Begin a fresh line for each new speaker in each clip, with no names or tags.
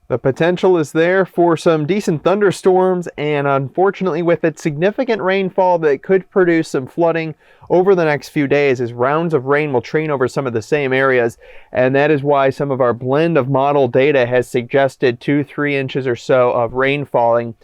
The potential is there for some decent thunderstorms, and unfortunately with its significant rainfall that could produce some flooding over the next few days, as rounds of rain will train over some of the same areas. And that is why some of our blend of model data has suggested 2-3 inches or so of rain falling.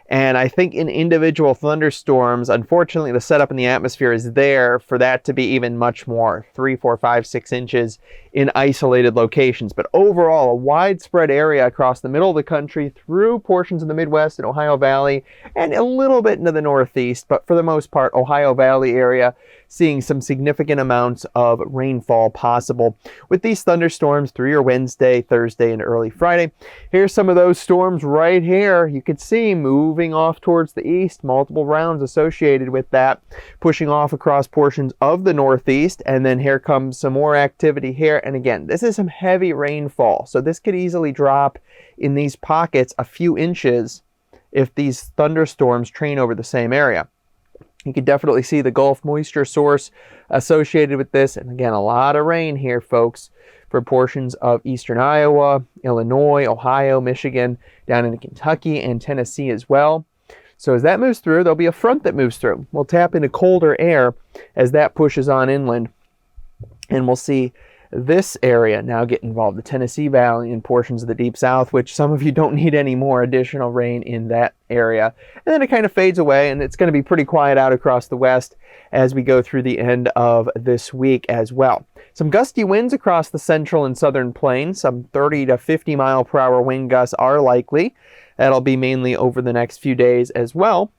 And I think in individual thunderstorms, unfortunately, the setup in the atmosphere is there for that to be even much more, 3, 4, 5, 6 inches in isolated locations. But overall, a widespread area across the middle of the country, through portions of the Midwest and Ohio Valley, and a little bit into the Northeast. But for the most part, Ohio Valley area, seeing some significant amounts of rainfall possible with these thunderstorms through your Wednesday, Thursday, and early Friday. Here's some of those storms right here. You can see moving off towards the east, multiple rounds associated with that, pushing off across portions of the Northeast. And then here comes some more activity here. And again, this is some heavy rainfall, so this could easily drop in these pockets a few inches if these thunderstorms train over the same area. You can definitely see the Gulf moisture source associated with this. And again, a lot of rain here, folks, for portions of eastern Iowa, Illinois, Ohio, Michigan, down into Kentucky and Tennessee as well. So as that moves through, there'll be a front that moves through. We'll tap into colder air as that pushes on inland. And we'll see this area now get involved, the Tennessee Valley and portions of the Deep South, which some of you don't need any more additional rain in that area. And then it kind of fades away, and it's going to be pretty quiet out across the west as we go through the end of this week as well. Some gusty winds across the central and southern plains, some 30 to 50 mile per hour wind gusts are likely. That'll be mainly over the next few days as well.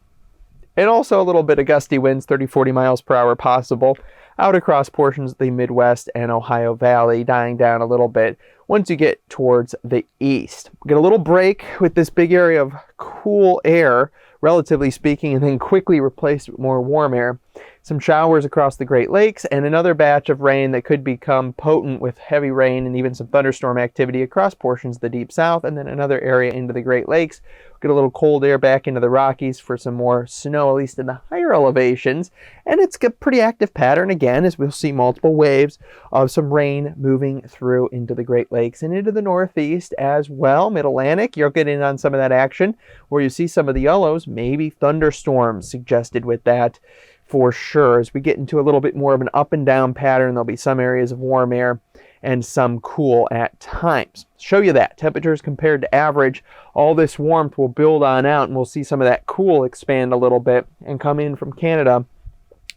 And also a little bit of gusty winds, 30, 40 miles per hour possible out across portions of the Midwest and Ohio Valley, dying down a little bit once you get towards the east. We get a little break with this big area of cool air, relatively speaking, and then quickly replaced with more warm air. Some showers across the Great Lakes and another batch of rain that could become potent with heavy rain and even some thunderstorm activity across portions of the Deep South, and then another area into the Great Lakes. Get a little cold air back into the Rockies for some more snow, at least in the higher elevations. And it's a pretty active pattern again, as we'll see multiple waves of some rain moving through into the Great Lakes and into the Northeast as well. Mid-Atlantic, you'll get in on some of that action where you see some of the yellows, maybe thunderstorms suggested with that for sure. As we get into a little bit more of an up and down pattern, there'll be some areas of warm air and some cool at times. Show you that. Temperatures compared to average, all this warmth will build on out, and we'll see some of that cool expand a little bit and come in from Canada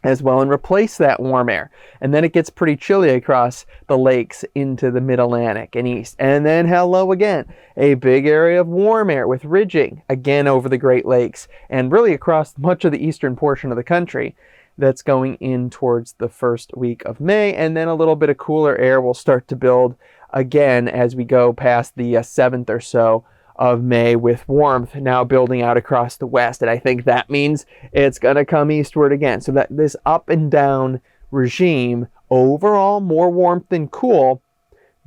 as well and replace that warm air. And then it gets pretty chilly across the lakes into the mid-Atlantic and east. And then hello again, a big area of warm air with ridging again over the Great Lakes and really across much of the eastern portion of the country. That's going in towards the first week of May, and then a little bit of cooler air will start to build again as we go past the 7th or so of May, with warmth now building out across the west. And I think that means it's going to come eastward again. So that this up and down regime, overall more warmth than cool,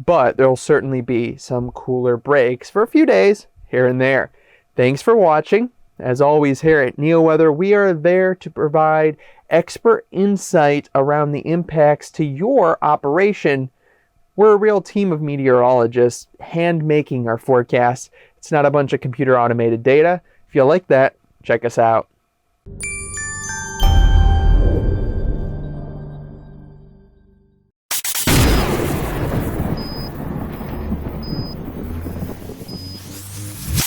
but there'll certainly be some cooler breaks for a few days here and there. Thanks for watching. As always, here at NeoWeather, we are there to provide expert insight around the impacts to your operation. We're a real team of meteorologists hand making our forecasts. It's not a bunch of computer automated data. If you like that, check us out.